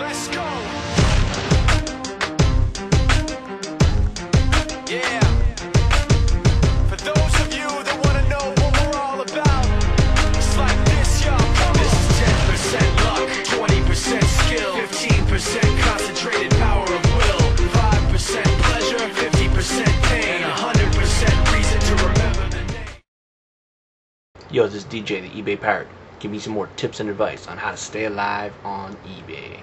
Let's go. Yeah. For those of you that want to know what we're all about, it's like this, y'all. This is 10% luck, 20% skill, 15% concentrated power of will, 5% pleasure, 50% pain, 100% reason to remember the name. Yo, this is DJ, the eBay Pirate. Give me some more tips and advice on how to stay alive on eBay.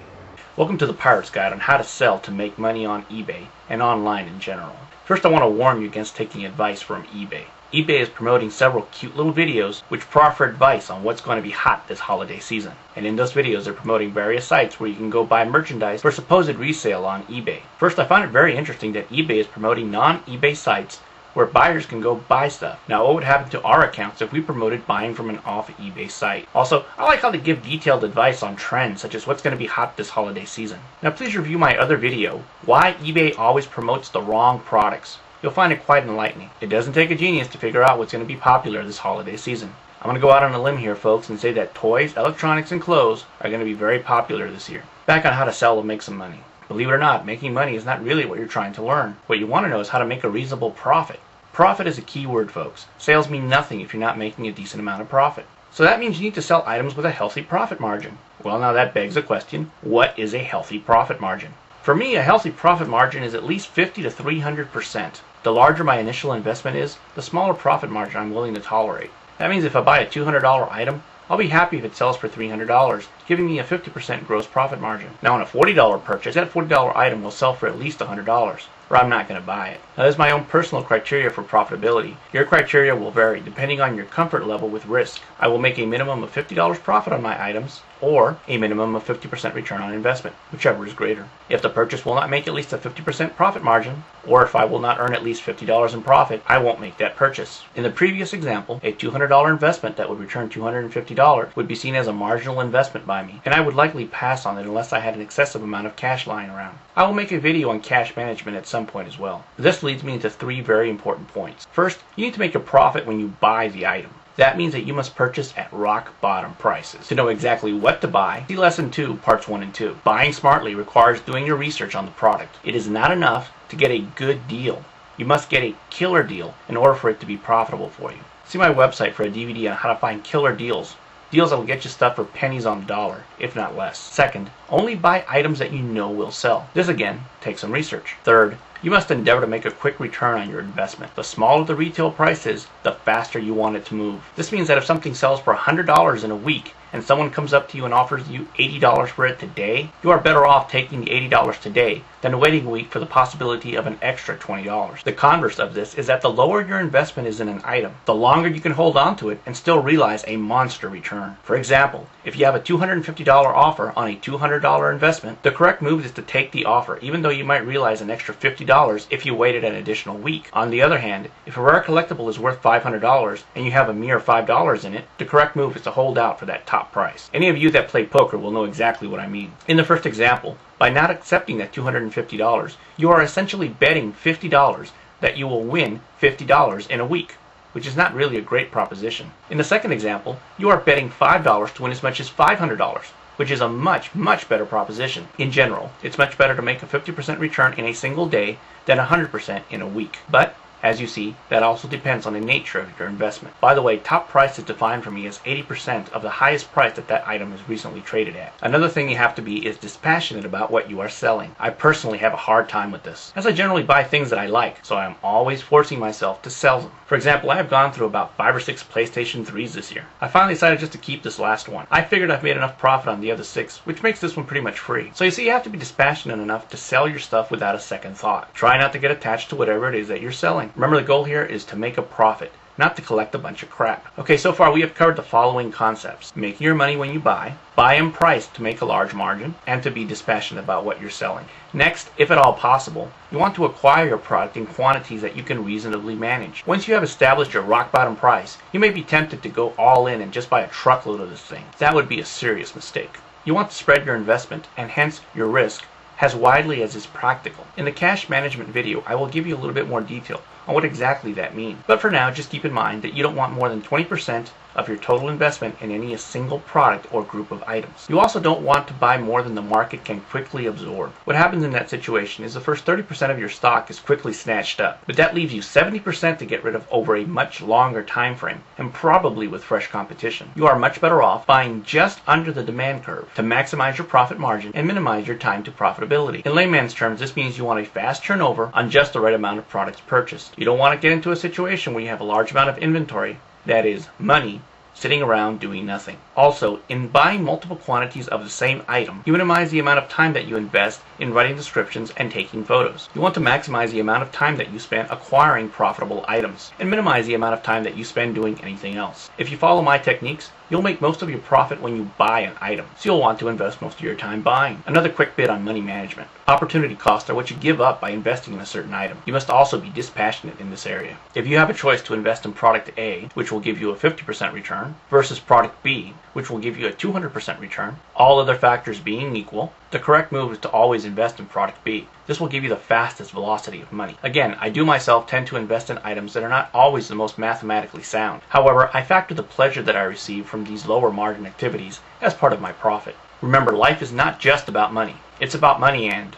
Welcome to the Pirate's Guide on how to sell to make money on eBay and online in general. First, I want to warn you against taking advice from eBay. eBay is promoting several cute little videos which proffer advice on what's going to be hot this holiday season. And in those videos, they're promoting various sites where you can go buy merchandise for supposed resale on eBay. First, I find it very interesting that eBay is promoting non-eBay sites where buyers can go buy stuff. Now, what would happen to our accounts if we promoted buying from an off-eBay site? Also, I like how they give detailed advice on trends, such as what's going to be hot this holiday season. Now, please review my other video, Why eBay Always Promotes the Wrong Products. You'll find it quite enlightening. It doesn't take a genius to figure out what's going to be popular this holiday season. I'm going to go out on a limb here, folks, and say that toys, electronics, and clothes are going to be very popular this year. Back on how to sell and make some money. Believe it or not, making money is not really what you're trying to learn. What you want to know is how to make a reasonable profit. Profit is a key word, folks. Sales mean nothing if you're not making a decent amount of profit. So that means you need to sell items with a healthy profit margin. Well, now that begs the question, what is a healthy profit margin? For me, a healthy profit margin is at least 50 to 300%. The larger my initial investment is, the smaller profit margin I'm willing to tolerate. That means if I buy a $200 item, I'll be happy if it sells for $300, giving me a 50% gross profit margin. Now on a $40 purchase, that $40 item will sell for at least $100, or I'm not going to buy it. Now, there's my own personal criteria for profitability. Your criteria will vary depending on your comfort level with risk. I will make a minimum of $50 profit on my items, or a minimum of 50% return on investment, whichever is greater. If the purchase will not make at least a 50% profit margin, or if I will not earn at least $50 in profit, I won't make that purchase. In the previous example, a $200 investment that would return $250 would be seen as a marginal investment by me, and I would likely pass on it unless I had an excessive amount of cash lying around. I will make a video on cash management at some point as well. This leads me into three very important points. First, you need to make a profit when you buy the item. That means that you must purchase at rock bottom prices. To know exactly what to buy, see Lesson 2, Parts 1 and 2. Buying smartly requires doing your research on the product. It is not enough to get a good deal. You must get a killer deal in order for it to be profitable for you. See my website for a DVD on how to find killer deals. Deals that will get you stuff for pennies on the dollar, if not less. Second, only buy items that you know will sell. This again takes some research. Third, you must endeavor to make a quick return on your investment. The smaller the retail price is, the faster you want it to move. This means that if something sells for $100 in a week, and someone comes up to you and offers you $80 for it today, you are better off taking the $80 today than waiting a week for the possibility of an extra $20. The converse of this is that the lower your investment is in an item, the longer you can hold on to it and still realize a monster return. For example, if you have a $250 offer on a $200 investment, the correct move is to take the offer, even though you might realize an extra $50 if you waited an additional week. On the other hand, if a rare collectible is worth $500 and you have a mere $5 in it, the correct move is to hold out for that top price. Any of you that play poker will know exactly what I mean. In the first example, by not accepting that $250, you are essentially betting $50 that you will win $50 in a week, which is not really a great proposition. In the second example, you are betting $5 to win as much as $500, which is a much, much better proposition. In general, it's much better to make a 50% return in a single day than 100% in a week. But as you see, that also depends on the nature of your investment. By the way, top price is defined for me as 80% of the highest price that item is recently traded at. Another thing you have to be is dispassionate about what you are selling. I personally have a hard time with this, as I generally buy things that I like, so I am always forcing myself to sell them. For example, I have gone through about 5 or 6 PlayStation 3s this year. I finally decided just to keep this last one. I figured I've made enough profit on the other 6, which makes this one pretty much free. So you see, you have to be dispassionate enough to sell your stuff without a second thought. Try not to get attached to whatever it is that you're selling. Remember, the goal here is to make a profit, not to collect a bunch of crap. Okay, so far we have covered the following concepts: making your money when you buy and price to make a large margin, and to be dispassionate about what you're selling. Next, if at all possible, you want to acquire your product in quantities that you can reasonably manage. Once you have established your rock bottom price, you may be tempted to go all in and just buy a truckload of this thing. That would be a serious mistake. You want to spread your investment, and hence your risk, as widely as is practical. In the cash management video, I will give you a little bit more detail on what exactly that means. But for now, just keep in mind that you don't want more than 20% of your total investment in any single product or group of items. You also don't want to buy more than the market can quickly absorb. What happens in that situation is the first 30% of your stock is quickly snatched up, but that leaves you 70% to get rid of over a much longer time frame, and probably with fresh competition. You are much better off buying just under the demand curve to maximize your profit margin and minimize your time to profitability. In layman's terms, this means you want a fast turnover on just the right amount of products purchased. You don't want to get into a situation where you have a large amount of inventory, that is, money, sitting around doing nothing. Also, in buying multiple quantities of the same item, you minimize the amount of time that you invest in writing descriptions and taking photos. You want to maximize the amount of time that you spend acquiring profitable items, and minimize the amount of time that you spend doing anything else. If you follow my techniques, you'll make most of your profit when you buy an item, so you'll want to invest most of your time buying. Another quick bit on money management. Opportunity costs are what you give up by investing in a certain item. You must also be dispassionate in this area. If you have a choice to invest in product A, which will give you a 50% return, versus product B, which will give you a 200% return, all other factors being equal, the correct move is to always invest in product B. This will give you the fastest velocity of money. Again, I do myself tend to invest in items that are not always the most mathematically sound. However, I factor the pleasure that I receive from these lower margin activities as part of my profit. Remember, life is not just about money. It's about money and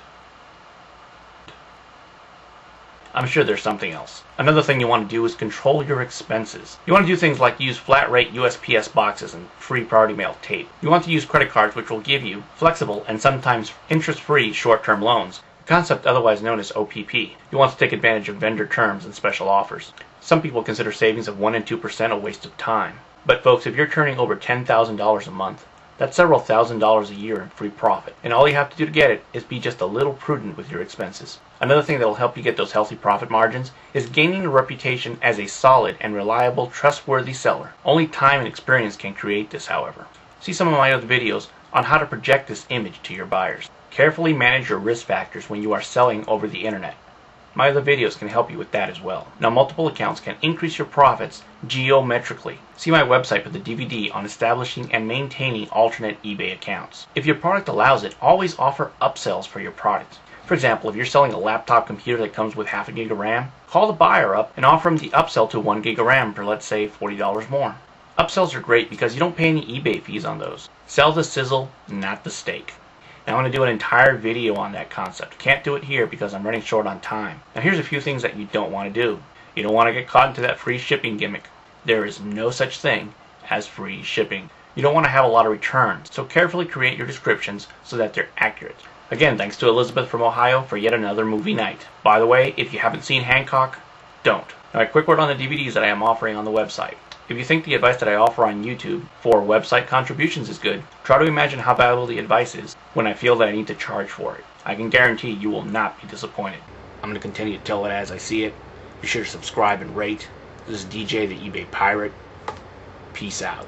I'm sure there's something else. Another thing you want to do is control your expenses. You want to do things like use flat rate USPS boxes and free priority mail tape. You want to use credit cards, which will give you flexible and sometimes interest-free short-term loans, a concept otherwise known as OPP. You want to take advantage of vendor terms and special offers. Some people consider savings of 1 and 2% a waste of time. But folks, if you're turning over $10,000 a month, that's several $1,000s a year in free profit. And all you have to do to get it is be just a little prudent with your expenses. Another thing that will help you get those healthy profit margins is gaining a reputation as a solid and reliable, trustworthy seller. Only time and experience can create this, however. See some of my other videos on how to project this image to your buyers. Carefully manage your risk factors when you are selling over the internet. My other videos can help you with that as well. Now, multiple accounts can increase your profits geometrically. See my website for the DVD on establishing and maintaining alternate eBay accounts. If your product allows it, always offer upsells for your product. For example, if you're selling a laptop computer that comes with half a gig of RAM, call the buyer up and offer him the upsell to 1 gig of RAM for, let's say, $40 more. Upsells are great because you don't pay any eBay fees on those. Sell the sizzle, not the steak. Now, I'm going to do an entire video on that concept. Can't do it here because I'm running short on time. Now, here's a few things that you don't want to do. You don't want to get caught into that free shipping gimmick. There is no such thing as free shipping. You don't want to have a lot of returns, so carefully create your descriptions so that they're accurate. Again, thanks to Elizabeth from Ohio for yet another movie night. By the way, if you haven't seen Hancock, don't. Now, a quick word on the DVDs that I am offering on the website. If you think the advice that I offer on YouTube for website contributions is good, try to imagine how valuable the advice is when I feel that I need to charge for it. I can guarantee you will not be disappointed. I'm going to continue to tell it as I see it. Be sure to subscribe and rate. This is DJ the eBay Pirate. Peace out.